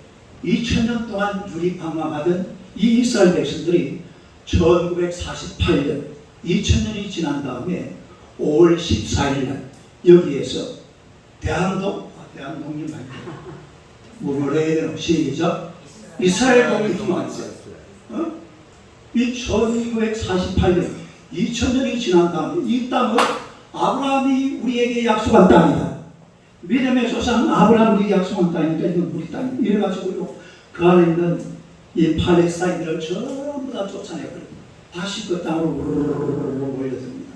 2000년 동안 유리방황하던 이 이스라엘 백성들이 1948년 2000년이 지난 다음에 5월 14일 날 여기에서 대한독립 뭐라 해야 되나? 시작. 이스라엘 독립이 왔어요. 이 1948년 2000년이 지난 다음에 이 땅은 아브라함이 우리에게 약속한 땅이다. 믿음의 조상 아브라함이 약속한 땅이니까 이건 우리 땅이다. 이래가지고 그 안에 있는 이 팔레스타인들을 전부 다 쫓아내버리고 다시 그 땅으로 몰려듭니다.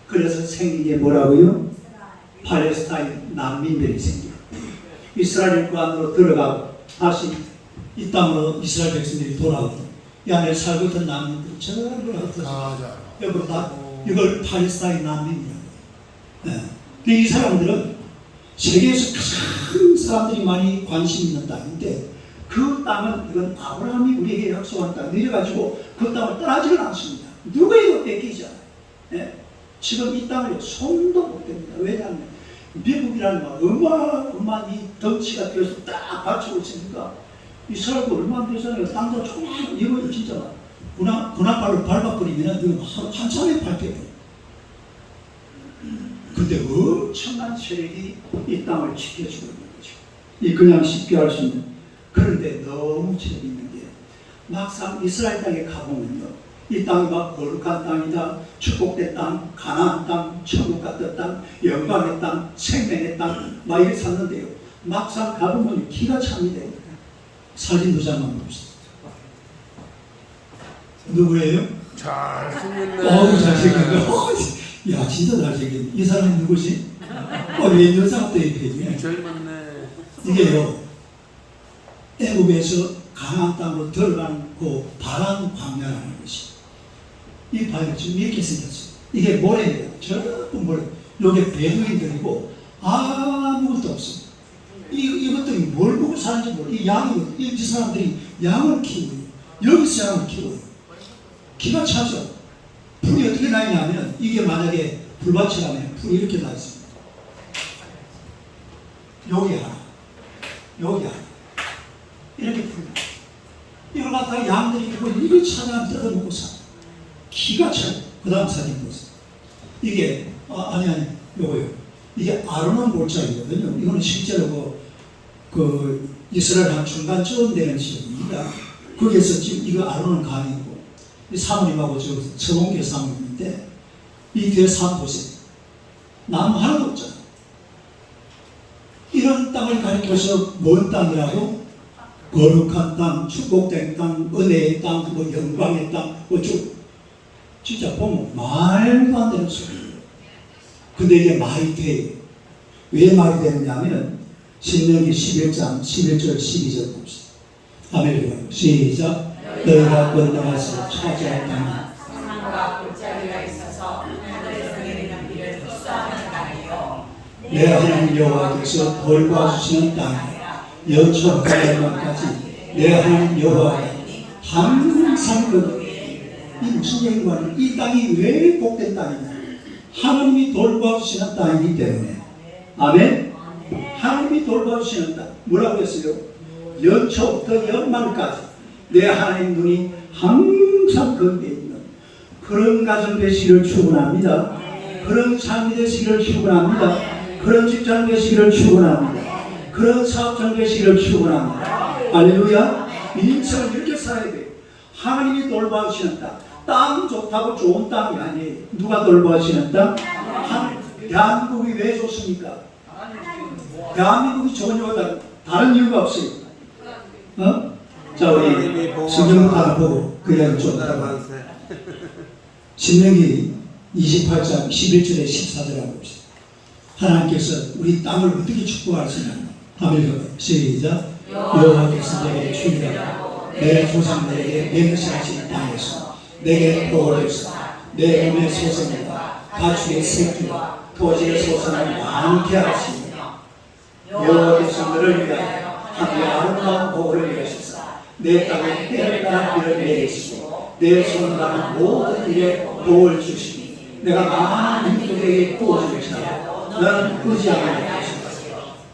그래서 생긴 게 뭐라고요? 팔레스타인 난민들이 생겨요. 이스라엘 그 안으로 들어가고 다시 이 땅으로 이스라엘 백성들이 돌아오고 이 안에 살고 있던 난민들 전부 다 흩어져. 여러분 다 이걸 팔레스타인 난민이라고. 네. 이 사람들은 세계에서 큰 사람들이 많이 관심 있는 땅인데 그 땅은 이건 아브라함이 우리에게 약속한 땅 이래가지고 그 땅을 떠나지는 않습니다. 누가 이거 뺏기지 않아요. 네? 지금 이 땅을 손도 못 댑니다. 왜냐하면 미국이라는 어마어마한 이 덩치가 되어서 딱 받치고 있으니까 이스라엘도 얼마 안 되잖아요. 땅도 조금 이거 진짜 군함발로 밟아버리면 이거 한참에 밟혀요. 근데 엄청난 세력이 이 땅을 지켜주고 있는 거죠. 이 그냥 쉽게 할 수 있는. 그런데 너무 재미있는 게 막상 이스라엘 땅에 가보면요. 이 땅이 막 거룩한 땅이다. 축복된 땅, 가나안 땅, 천국 같은 땅, 영광의 땅, 생명의 땅 막 이렇게 샀는데요. 막상 가보면 기가 찹니다. 사진 두 장만 봅시다. 누구예요? 잘생겼네. 잘생겼네. 야, 진짜 잘생겼네. 이 사람이 누구지? 왜 여자가 또 이렇게 젊었네. 이게요. 애굽에서 가나안 땅으로 들어가는 그 바람 광야라는 것이. 이 바위 지금 이렇게 생겼어요. 이게 모래예요. 전부 모래. 요게 베두인들이고 아무것도 없어요. 이것들이 뭘 보고 사는지 모르고 이 사람들이 양을 키워요. 여기서 양을 키워요. 기가 차죠. 풀이 어떻게 나냐면 이게 만약에 불밭이라면 풀이 이렇게 나 있습니다. 여기 하나, 여기 하나, 이렇게 풀. 이걸 갖다가 양들이 이걸 찾아가면 뜯어먹고 사. 기가 차요. 그 다음 사진 보세요. 이게 요거요. 이게 아르논 골짜기거든요. 이거는 실제로 그 이스라엘 한 중간쯤 되는 지역입니다. 거기에서 지금 이거 아르논 강이고 이 사모님하고 저 서봉교 사모님인데 이 뒤에 산 보세요. 나무 하나도 없잖아. 이런 땅을 가리켜서 뭔 땅이라고? 거룩한 땅, 축복된 땅, 은혜의 땅, 뭐 영광의 땅, 진짜 보면 말도 안 되는 소리예요. 근데 이게 말이 돼요. 왜 말이 되느냐면 신명기 11장 11절 12절 봅시다. 아멘. 시작. 너희가 건너가서 차지할 땅은 산과 골짜기가 있어서 하늘에서 내리는 비를 흡수하는 땅이요 내 하나님 여호와께서 돌봐주시는 땅이야. 여초부터 열방까지 내 하나님 여호와가 항상 이 무슨 얘기가 이 땅이 왜 복된 땅이냐? 하나님이 돌봐주시는 땅이기 때문에. 아멘. 하나님이 돌봐주시는 땅. 뭐라고 했어요? 연초부터 연말까지 내 하나님 눈이 항상 거기에 있는 그런 가정 되시기를 축원합니다. 그런 삶이 되시기를 축원합니다. 그런 직장 되시기를 축원합니다. 그런 사업장 되시기를 축원합니다. 할렐루야. 인생을 이렇게 살아야 돼요. 하나님이 돌봐주시는 땅. 땅 좋다고 좋은 땅이 아니에요. 누가 돌보시는 땅? 대한민국이 왜 좋습니까? 대한민국이 좋은 이유가 다른 이유가 없어요. 어? 자, 우리 성경 하나 보고 그 이야기 좀 들어봐. 신명기 28장 11절에 14절하고 봅시다. 하나님께서 우리 땅을 어떻게 축복하시냐? 하멜 시작. 여호와께서 내게 주리라고 내 조상들에게 맹세하신 땅에서 내게 복을 주사 내 몸의 소생과 가축의 새끼와 토지의 소산을 많게 하시며 여호와께서 너를 위하여 하늘의 아름다운 복을 이루시사 내 땅에 때를 따라 비를 내리시고 내 손을 다는 모든 일에 복을 주시니 내가 많은 민족에게 부어줄 자로 너는 의지하게 하시고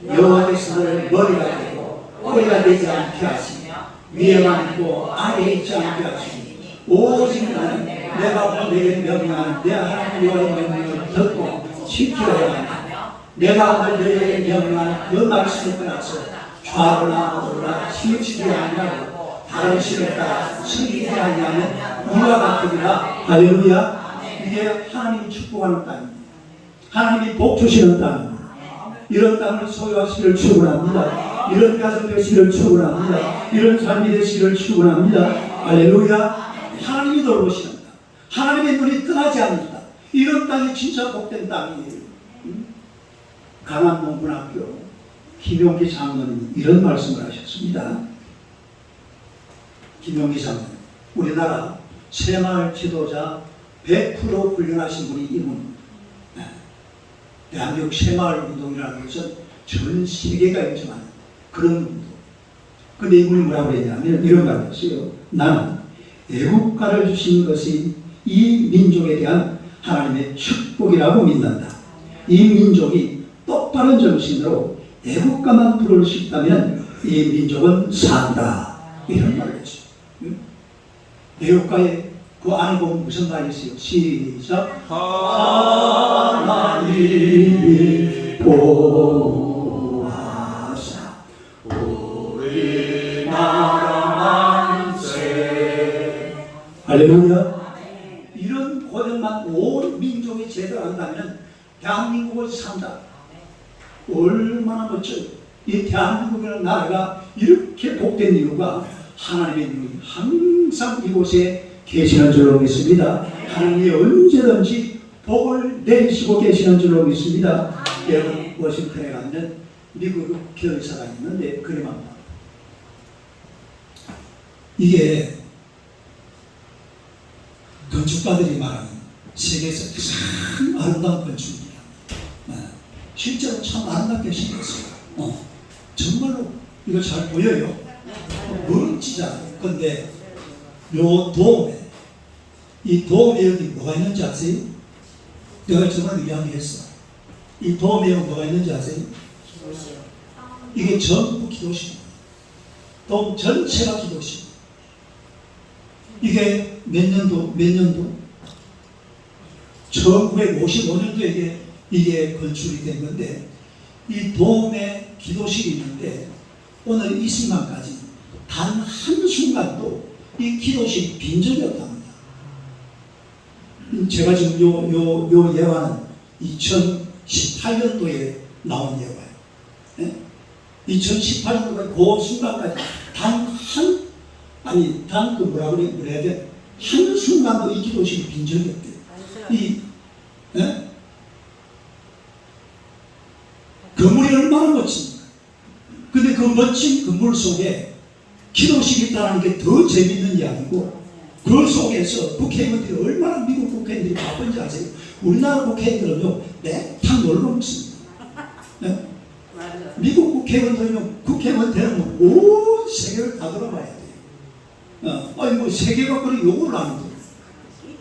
여호와께서 너를 머리가 되고 꼬리가 되지 않게 하시며 위에만 있고 아래에 있지 않게 하시니 오직 나는 내가 내게 명령하는 내 하나님 여호와의 명령을 듣고 지켜야 하며 내가 너희에게 명령하는 그 말씀을 떠나서 좌로나 우로나 치우치지 아니하고 다른 신을 따라 섬기지 아니하면 이와 같으리라. 할렐루야. 이게 하나님이 축복하는 땅입니다. 하나님이 복 주시는 땅입니다. 이런 땅을 소유하시기를 축원합니다. 이런 가정 되시기를 축원합니다. 이런 삶이 되시기를 축원합니다. 할렐루야. 하나님이 돌보시는 땅. 하나님의 눈이 떠나지 않는 땅. 이런 땅이 진짜 복된 땅이에요. 강한농군학교 김용기 장로님이 이런 말씀을 하셨습니다. 김용기 장로님, 우리나라 새마을 지도자 100% 훈련하신 분이 이분입니다. 대한민국 새마을 운동이라는 것은 전 세계가 인정하는 그런 운동. 근데 이분이 뭐라고 했냐면 이런 말을 했어요. 나는 애국가를 주신 것이 이 민족에 대한 하나님의 축복이라고 믿는다. 이 민족이 똑바른 정신으로 애국가만 부를 수 있다면 이 민족은 산다. 이런 말을 했어요. 애국가에 그 안에 보면 무슨 말이 있어요? 시작. 하나님이 보호하사 우리나라 만세. 할렐루야. 이런 고백만 온 민족이 제대로 한다면 대한민국을 산다. 얼마나 멋져요. 이 대한민국이라는 나라가 이렇게 복된 이유가 하나님의 눈이 항상 이곳에 계시는 줄로 믿습니다. 하나님이 언제든지 복을 내리시고 계시는 줄로 믿습니다. 여러분 워싱턴에 가면 미국 교회사가 있는데 그림합니다. 이게 건축가들이 말하는 세계에서 가장 아름다운 건축입니다. 실제로 참 아름답게 생겼어요. 정말로 이거 잘 보여요. 멋지잖아요. 근데 요 도움에, 이 도움에 여기 뭐가 있는지 아세요? 내가 저번에 이야기했어. 이 도움에 여기 뭐가 있는지 아세요? 이게 전부 기도시입니다. 도움 전체가 기도시입니다. 이게 몇 년도? 1955년도에 이게 건축이 된 건데, 이 도움에 기도실이 있는데 오늘 이 순간까지 단 한순간도 이 기도실이 빈 적이 없답니다. 제가 지금 요 예화는 2018년도에 나온 예화예요. 네? 2018년도에 그 순간까지 단 그 뭐라 그래야 돼? 한순간도 이 기도실이 빈 적이 없대요. 네? 건물이 얼마나 멋집니까? 근데 그 멋진 건물 속에 기도실이 있다는 게 더 재밌는 이야기고, 그 속에서 국회의원들이 얼마나 미국 국회의원들이 바쁜지 아세요? 우리나라 국회의원들은요, 매탕 놀러 먹습니다. 네? 미국 국회의원들은요, 국회의원 되면 온 세계를 다 돌아봐야 돼요. 아니, 뭐 세계가 그래 욕을 하는데,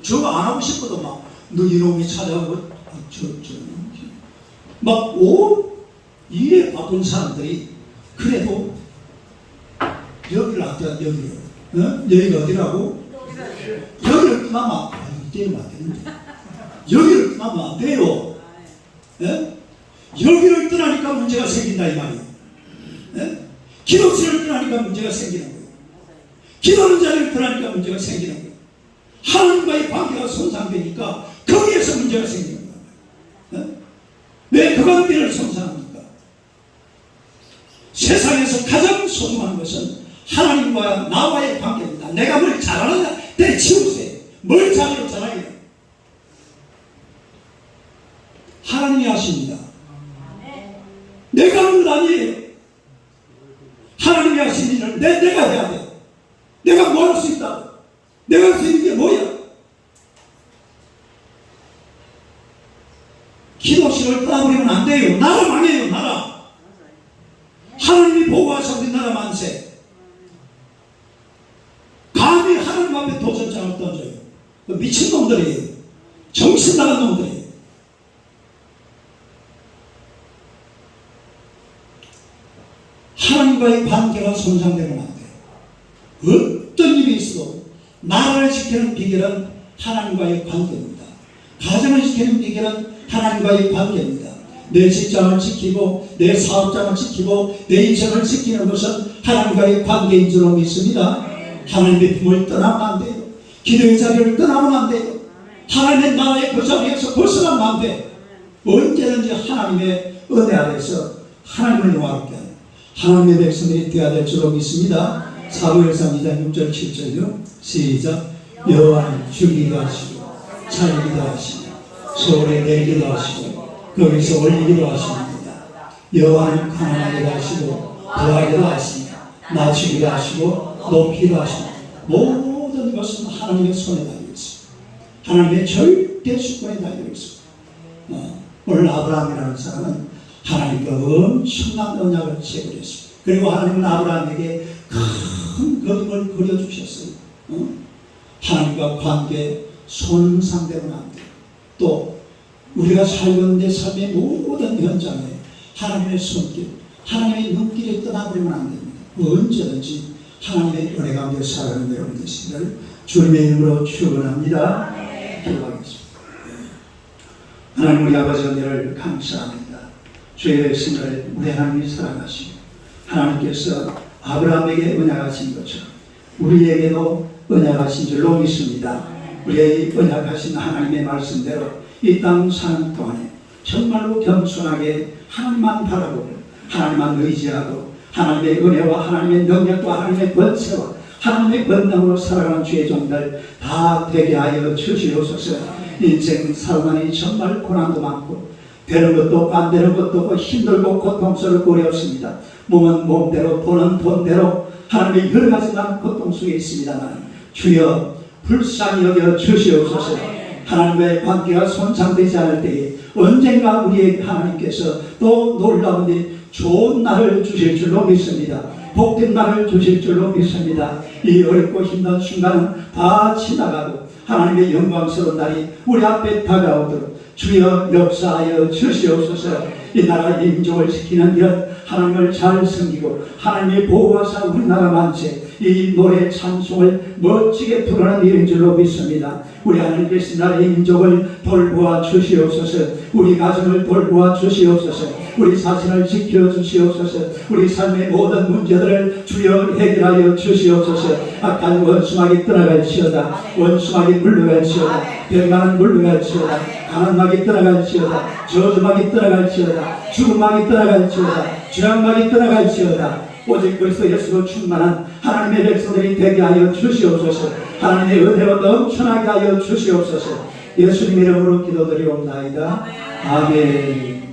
저거 안 하고 싶어도 막, 너 이놈이 찾아오고, 막 온 일에 바쁜 사람들이 그래도 여기를 안 돼, 여기가 어디라고? 여기를 떠나면 이때는 안 되는데 여기를 떠나면 안 돼요. 예? 여기를 떠나니까 문제가 생긴다 이 말이에요. 예? 기도실을 떠나니까 문제가 생기는 거예요. 기도하는 자리를 떠나니까 문제가 생기는 거예요. 하나님과의 관계가 손상되니까 거기에서 문제가 생기는 거예요. 왜 그 관계를 손상합니까? 세상에서 가장 소중한 것은 하나님과 나와의 관계입니다. 내가 뭘 잘하느냐 내치우세요. 뭘 잘하냐. 하나님이 하십니다. 내가 하는 것 아니에요. 하나님이 하신 일을 내가 해야 돼. 내가 뭐 할 수 있다. 내가 할 수 있는 게 뭐야? 기독신을 떠나버리면 안 돼요. 나라 망해요. 나라. 하나님이 보호하셔 우리 나라 만세. 감히 하나님 앞에 도전장을 던져요. 미친놈들이에요. 정신 나간 놈들이에요. 하나님과의 관계가 손상되면 안 돼요. 어떤 일이 있어도 나라를 지키는 비결은 하나님과의 관계입니다. 가정을 지키는 비결은 하나님과의 관계입니다. 내 직장을 지키고 내 사업장을 지키고 내 인생을 지키는 것은 하나님과의 관계인 줄로 믿습니다. 하나님의 품을 떠나면 안 돼요. 기도의 자리를 떠나면 안 돼요. 하나님의 나라의 그 자리에서 벗어나면 안 돼요. 언제든지 하나님의 은혜 아래서 하나님을 영화롭게 하는 하나님의 백성들이 되어야 될 줄로 믿습니다. 사무엘상 2장 6절 7절요. 시작. 여호와는 죽이기도 하시고 살리기도 하시고 소홀히 내리기도 하시고 거기서 올리기도 하십니다. 여호와는 가난하기도 하시고 부하기도 하시며 낮추기도 하시고 높이기도 하시며 모든 것은 하나님의 손에 달려 있습니다. 하나님의 절대 주권에 달려 있습니다. 오늘 아브라함이라는 사람은 하나님과 엄청난 언약을 체결했습니다. 그리고 하나님은 아브라함에게 큰 그림을 그려주셨어요. 하나님과 관계 손상되면 안 돼요. 또 우리가 살고 있는 내 삶의 모든 현장에 하나님의 손길, 하나님의 눈길이 떠나버리면 안 됩니다. 언제든지 하나님의 은혜 가운데 살아가는 여러분 되시기를 주님의 이름으로 축원합니다. 기도하겠습니다. 하나님 우리 아버지 은혜를 감사합니다. 주의 백성을 우리 하나님이 사랑하시고 하나님께서 아브라함에게 언약하신 것처럼 우리에게도 언약하신 줄로 믿습니다. 우리의 언약하신 하나님의 말씀대로 이 땅 사는 동안에 정말로 겸손하게 하나님만 바라보고 하나님만 의지하고 하나님의 은혜와 하나님의 능력과 하나님의 권세와 하나님의 권능으로 살아가는 주의 종들 다 되게 하여 주시옵소서. 인생 살만이 정말 고난도 많고 되는 것도 없고 안 되는 것도 없고 힘들고 고통스럽고 어렵습니다. 몸은 몸대로 돈은 돈대로 하나님의 여러 가지 많은 고통 속에 있습니다만 주여 불쌍히 여겨 주시옵소서. 하나님과의 관계가 손상되지 않을 때에 언젠가 우리의 하나님께서 또 놀라운 일 좋은 날을 주실 줄로 믿습니다. 복된 날을 주실 줄로 믿습니다. 이 어렵고 힘든 순간은 다 지나가고 하나님의 영광스러운 날이 우리 앞에 다가오도록 주여 역사하여 주시옵소서. 이 나라 민족을 지키는 일은 하나님을 잘 섬기고 하나님의 보호하사 우리나라 만세 이 노래 찬송을 멋지게 부르는 일인 줄로 믿습니다. 우리 하나님께서 나라의 민족을 돌보아 주시옵소서. 우리 가정을 돌보아 주시옵소서. 우리 자신을 지켜 주시옵소서. 우리 삶의 모든 문제들을 주여 해결하여 주시옵소서. 악한 원수막이 떠나갈지어다. 원수막이 물러갈지어다. 병만은 물러갈지어다. 가난막이 떠나갈지어다. 저주막이 떠나갈지어다. 죽음막이 떠나갈지어다. 죄악막이 떠나갈지어다. 오직 그리스도 예수로 충만한 하나님의 백성들이 되게 하여 주시옵소서. 하나님의 은혜로 넘쳐나게 하여 주시옵소서. 예수님 이름으로 기도드리옵나이다. 아멘.